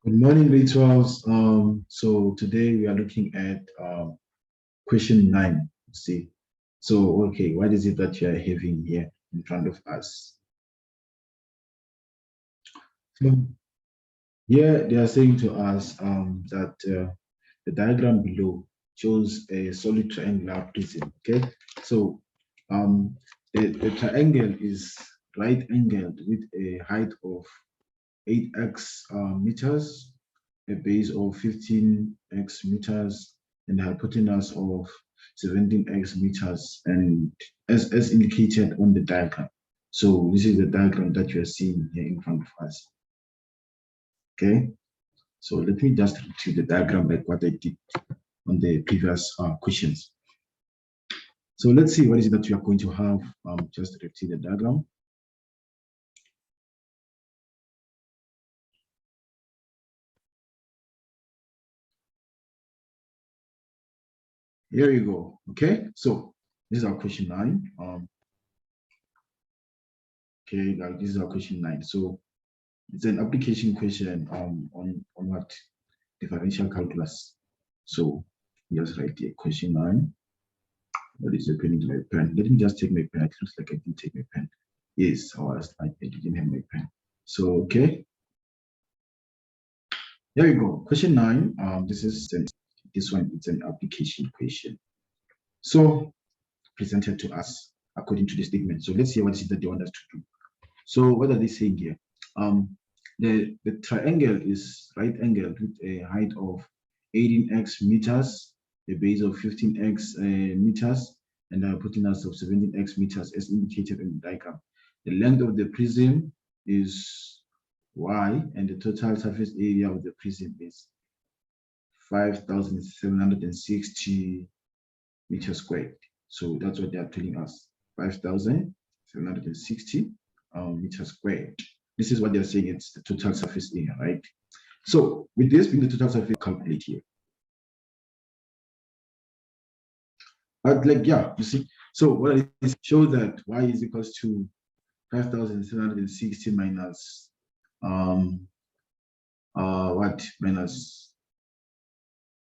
Good morning, rituals. So today we are looking at question 9. See, so okay, what is it that you are having here in front of us? So here they are saying to us that the diagram below shows a solid triangular prism. Okay, so um, the triangle is right angled with a height of 8x meters, a base of 15x meters, and a hypotenuse of 17x meters, and as indicated on the diagram. So this is the diagram that you are seeing here in front of us. Okay, so let me just retrieve the diagram like what I did on the previous questions. So let's see what is it that you are going to have. Just retrieve the diagram. Here you go. Okay, so this is our question 9. Okay, like this is our question 9. So it's an application question on what differential calculus. So just write the question 9. What is happening to my pen? Let me just take my pen. It looks like I didn't take my pen. Yes, I didn't have my pen. So okay, there we go. Question 9. This one. It's an application question. So presented to us according to the statement. So let's see what is it that they want us to do. So what are they saying here? The triangle is right angled with a height of 18x meters, a base of 15x meters, and a hypotenuse of 17x meters as indicated in the diagram. The length of the prism is y, and the total surface area of the prism is 5,760 meters squared. So that's what they are telling us, 5,760 meters squared. This is what they're saying, it's the total surface area, right? So with this being the total surface, calculate here. But like, yeah, you see, so what it is show that y is equals to 5,760 minus what minus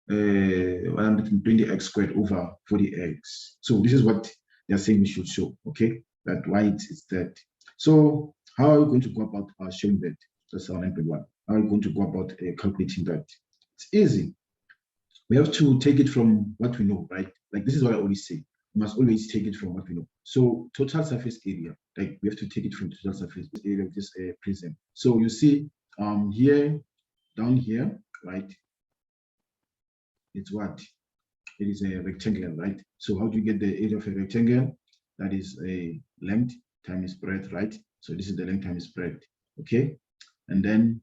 120x squared over 40x. So this is what they're saying we should show, okay? That y is that. So how are we going to go about showing that? That's our 9.1. How are we going to go about calculating that? It's easy. We have to take it from what we know, right? Like this is what I always say. We must always take it from what we know. So total surface area, like we have to take it from total surface area of this prism. So you see here, down here, right? It's what? It is a rectangle, right? So how do you get the area of a rectangle? That is a length times breadth, right? So this is the length times breadth, okay? And then,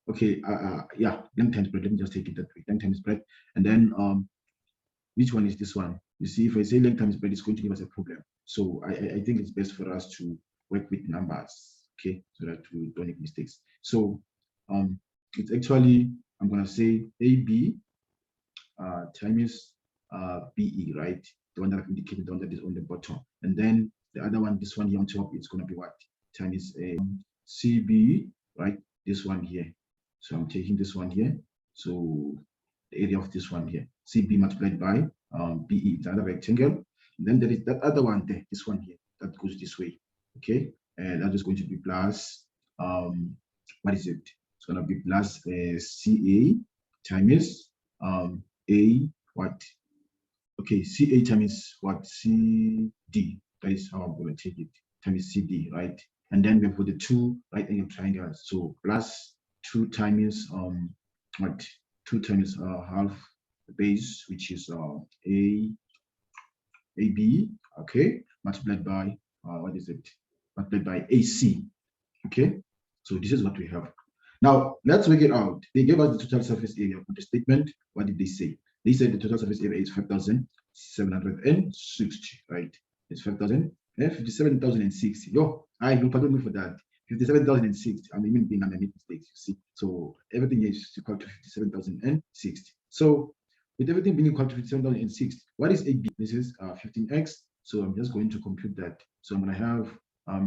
okay, yeah, length times breadth. Let me just take it that way, length times breadth. And then, which one is this one? You see, if I say length times breadth, it's going to give us a problem. So I think it's best for us to work with numbers, okay, so that we don't make mistakes. So it's actually, I'm going to say AB times BE, right? The one that I've indicated on that is on the bottom. And then the other one, this one here on top, it's going to be what? Times CB, right? This one here. So I'm taking this one here. So the area of this one here, CB multiplied by BE, the other rectangle. And then there is that other one there, this one here, that goes this way. Okay. And that is going to be plus, what is it? It's going to be plus CA times A what? Okay, CA times what? CD. That is how I'm going to take it. Times CD, right? And then we have the two right angle triangles. So plus 2 times what? 2 times half the base, which is AB, okay, multiplied by what is it? Multiplied by AC. Okay, so this is what we have. Now let's work it out. They gave us the total surface area of the statement. What did they say? They said the total surface area is 5,760, right? It's 57,060. Yo, I will pardon me for that. 57,060. I mean, being I made mistakes, you see. So everything is equal to 57,060. So with everything being equal to 57,060, what is AB? This is 15x. So I'm just going to compute that. So I'm going to have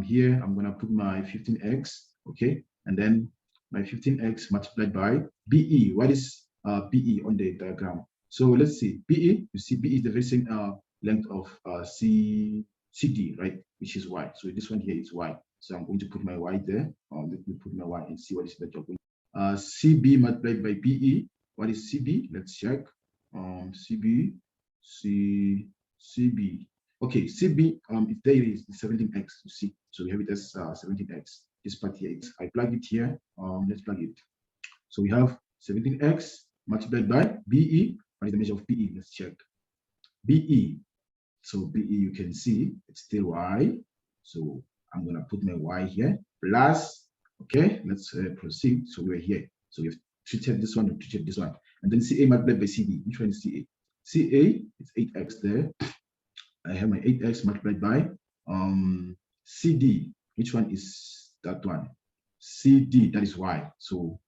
here, I'm going to put my 15x, okay? And then my 15x multiplied by BE. What is BE on the diagram? So let's see, BE, you see BE is the very same length of CD, right, which is Y. So this one here is Y. So I'm going to put my Y there. Let me put my Y and see what is that you're going. CB multiplied by BE. What is CB? Let's check. CB, CB. Okay, CB, there is 17x, you see. So we have it as 17x. This part here, I plug it here. Let's plug it. So we have 17x multiplied by BE. What is the measure of BE? Let's check. BE. So BE, you can see it's still Y. So I'm going to put my Y here plus, okay, let's proceed. So we're here. So we've treated this one, we treated this one. And then CA multiplied by CD. Which one is CA? CA is 8x there. I have my 8x multiplied by CD. Which one is that one? CD, that is Y. So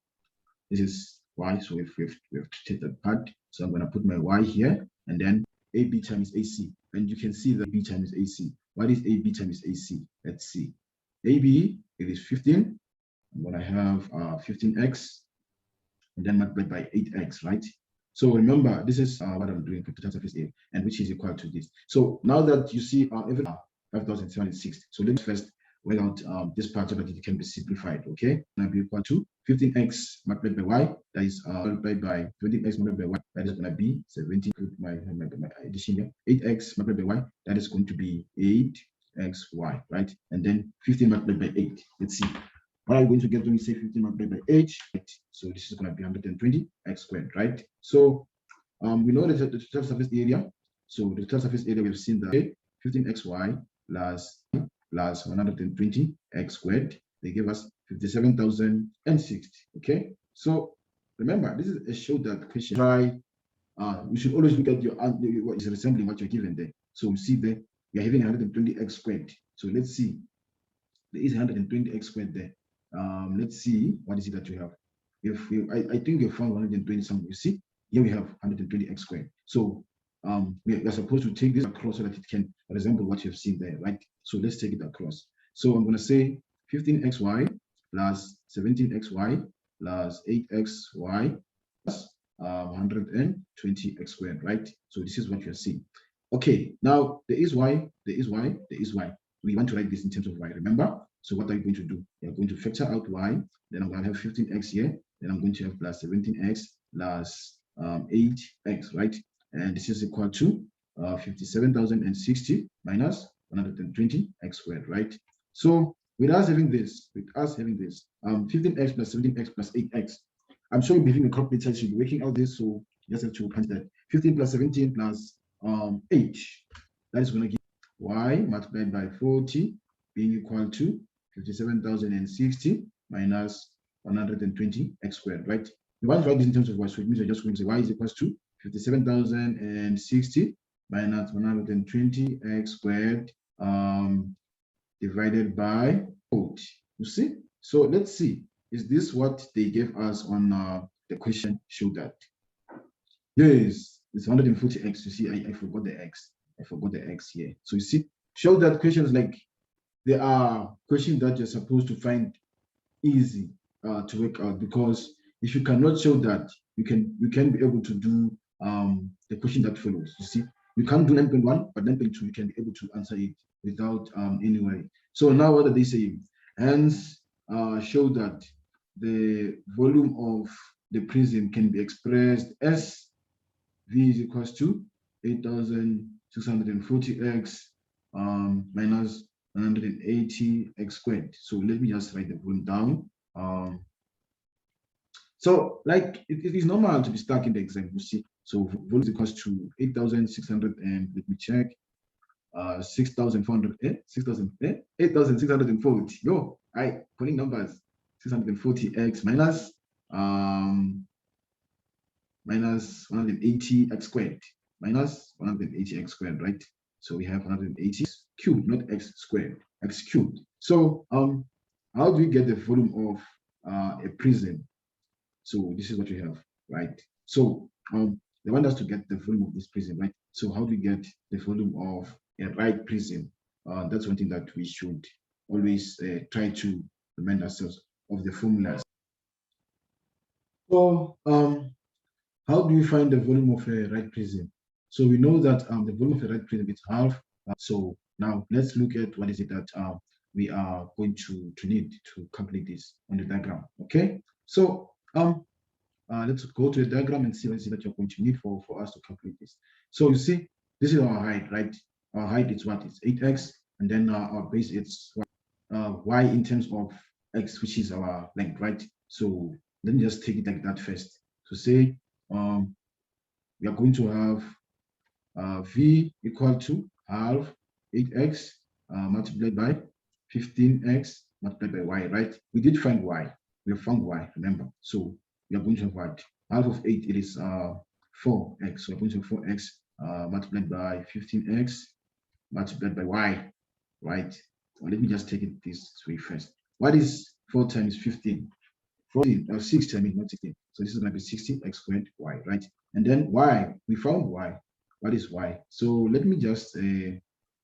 this is Y. So we've treated that part. So I'm going to put my Y here, and then AB times AC. And you can see that AB times AC. What is AB times AC? Let's see. AB, it is 15. I'm going to have 15x, and then multiplied by 8x, right? So remember, this is what I'm doing for total surface area, and which is equal to this. So now that you see everything 5,760, so let's first work out this part so that it can be simplified, okay? Now be equal to 15x multiplied by y, that is multiplied by 20x multiplied by y, that is going to be 70, my addition here, 8x multiplied by y, that is going to be 8xy, right? And then 15 multiplied by 8, let's see. What are we going to get when we say 15 multiplied by 8? So this is going to be 120 x squared, right? So we know that the total surface area. So the total surface area, we've seen that 15xy plus 120 x squared, they give us 57,060. Okay. So remember, this is a show that question. Try. You should always look at your what is resembling what you're given there. So we see that we are having 120 x squared. So let's see. There is 120 x squared there. Let's see, what is it that you have? I think you found 120 something. You see, here we have 120 x squared. So we are supposed to take this across so that it can resemble what you've seen there, right? So let's take it across. So I'm going to say 15xy plus 17xy plus 8xy plus 120 x squared, right? So this is what you're seeing. Okay, now there is y, there is y, there is y. We want to write this in terms of y, remember? So what are you going to do? You're going to factor out y, then I'm going to have 15x here, then I'm going to have plus 17x plus 8x, right? And this is equal to 57,060 minus 120 x squared, right? So with us having this, 15x plus 17x plus 8x, I'm sure you'll be having a calculator, you'll be working out this, so you just have to punch that. 15 plus 17 plus 8, that is going to give y multiplied by 40 being equal to 57,060 minus 120 x squared, right? You want to write this in terms of y, so it means you're just going to say y is equal to 57,060 minus 120 x squared divided by 40. You see? So let's see. Is this what they gave us on the question? Show that. Yes, it's 140x. You see, I forgot the x. I forgot the x here. So you see, show that questions like there are questions that you're supposed to find easy to work out, because if you cannot show that, you can be able to do the question that follows. You see, you can't do 9.1, but 9.2 you can be able to answer it without any worry. So now what are they saying? Hence, show that the volume of the prism can be expressed as V is equals to 8,640x minus 180 x squared. So let me just write the volume down. So like it is normal to be stuck in the exam, you see. So volume is equals to 8,600 and let me check. 6,400, 8,640. Yo, I putting numbers. 640x minus 180 x squared, minus 180 x squared, right? So we have 180 cubed, not x squared, x cubed. So how do we get the volume of a prism? So this is what we have, right? So they want us to get the volume of this prism, right? So how do we get the volume of a right prism? That's one thing that we should always try to remind ourselves of the formulas. So how do you find the volume of a right prism? So we know that the volume of a right prism is half. So now let's look at what is it that we are going to need to calculate this on the diagram. Okay. So let's go to the diagram and see what is it that you're going to need for us to calculate this. So you see, this is our height, right? Our height is what? It's 8x, and then our base is y in terms of x, which is our length, right? So let me just take it like that first. So say we are going to have v equal to half 8x multiplied by 15x multiplied by y, right? We did find y. We have found y, remember. So we are going to have what? Half of 8, it is 4x. So we're going to have 4x multiplied by 15x multiplied by y, right? Well, let me just take it this way first. What is 4 times 15? 14 or 60, I mean, not 16. So this is going to be 60x squared y, right? And then y, we found y. What is y? So let me just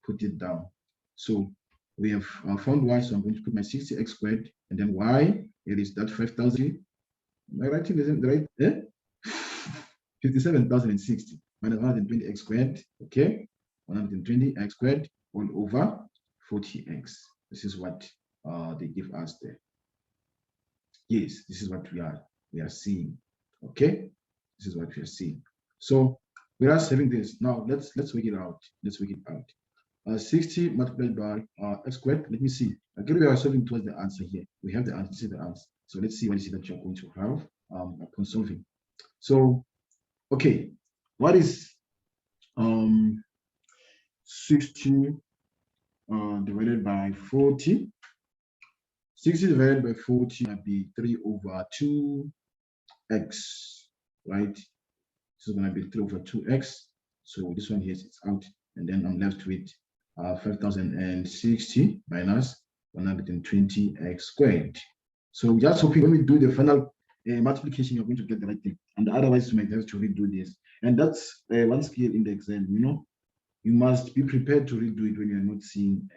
put it down. So we have found y, so I'm going to put my 60x squared, and then y, it is that 5,000. Am I writing this right? 57,060 minus 120x squared, okay? 120x squared all over 40x. This is what they give us there. Yes, this is what we are seeing. Okay, this is what we are seeing. So we are having this. Now let's work it out. Let's work it out. 60 multiplied by x squared. Let me see. Again, we are solving towards the answer here. We have the answer. This is the answer. So let's see what is it that you're going to have upon solving. So, okay, what is 60 divided by 40? 60 divided by 40 might be 3 over 2x, right? This is going to be 3 over 2x. So this one here is out. And then I'm left with 5,060 minus 120x squared. So just hoping when we do the final multiplication, you're going to get the right thing. And otherwise, you might have to redo this. And that's one skill in the exam, you know. You must be prepared to redo it when you're not seeing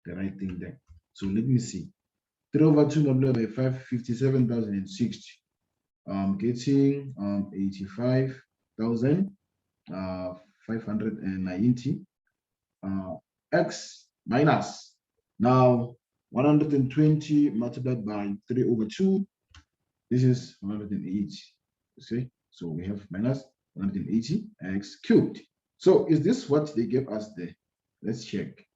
the right thing there. So let me see. 3 over 2 multiplied by 57,060. Getting 85,590 x minus now 120 multiplied by 3 over 2. This is 180. See, so we have minus 180 x cubed. So is this what they gave us there? Let's check.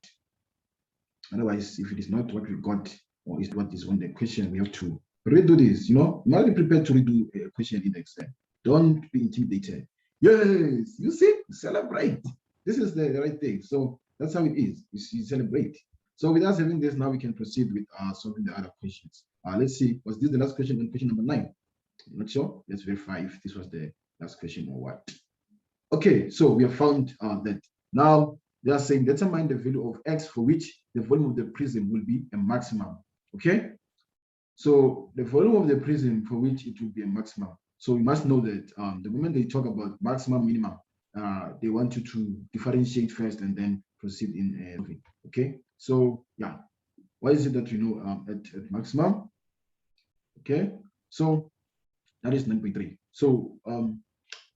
Otherwise, if it is not what we got, or is what is on the question, we have to redo this. You know, you must be prepared to redo a question in the exam. Don't be intimidated. Yes, you see, celebrate. This is the right thing. So that's how it is. You celebrate. So with us having this, now we can proceed with solving the other questions. Let's see, was this the last question and question number 9? I'm not sure. Let's verify if this was the last question or what. Okay, so we have found that. Now they are saying determine the value of x for which the volume of the prism will be a maximum. Okay, so the volume of the prism for which it will be a maximum. So we must know that the moment they talk about maximum, minimum, they want you to differentiate first and then proceed in okay. So yeah, what is it that you know at maximum? Okay, so that is 9.3. So we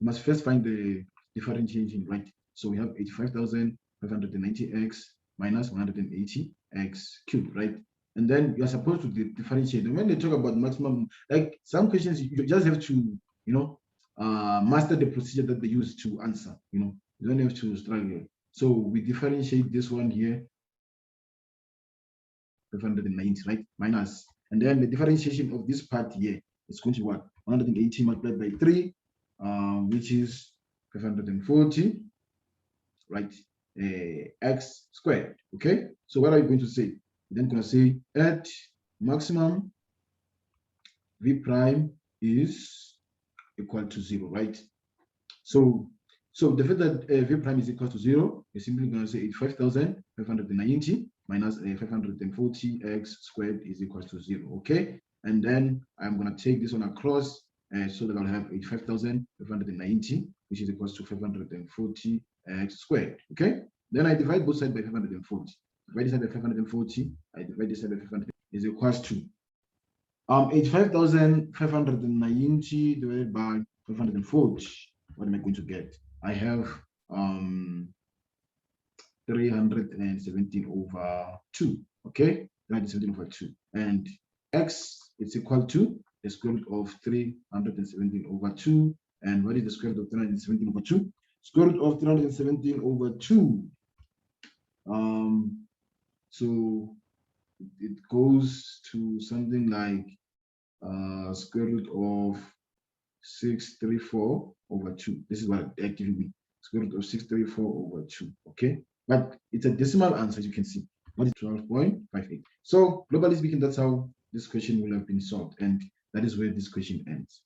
must first find the differentiation, right? So we have 85,590x minus 180x cubed, right? And then you're supposed to differentiate. And when they talk about maximum, like some questions, you just have to, you know, master the procedure that they use to answer. You know, you don't have to struggle. So we differentiate this one here, 590, right? Minus, and then the differentiation of this part here is going to what? 180 multiplied by 3, which is 540, right? X squared. Okay. So what are you going to say? Then going to say at maximum v prime is equal to 0, right? So the fact that v prime is equal to 0, you're simply going to say 85,590 minus 540x squared is equal to 0. Okay. And then I'm going to take this one across so that I'll have 85,590, which is equal to 540x squared. Okay. Then I divide both sides by 540. Divide this side by 540. I divide this side by 540 is equals to 85,590 divided by 540. What am I going to get? I have 317 over 2. Okay, 317 over 2. And x is equal to the square root of 317 over 2. And what is the square root of 317 over 2? Square root of 317 over 2. So it goes to something like square root of 634 over 2. This is what it actually means. Square root of 634 over 2. Okay, but it's a decimal answer, as you can see. What is 12.58? So globally speaking, that's how this question will have been solved, and that is where this question ends.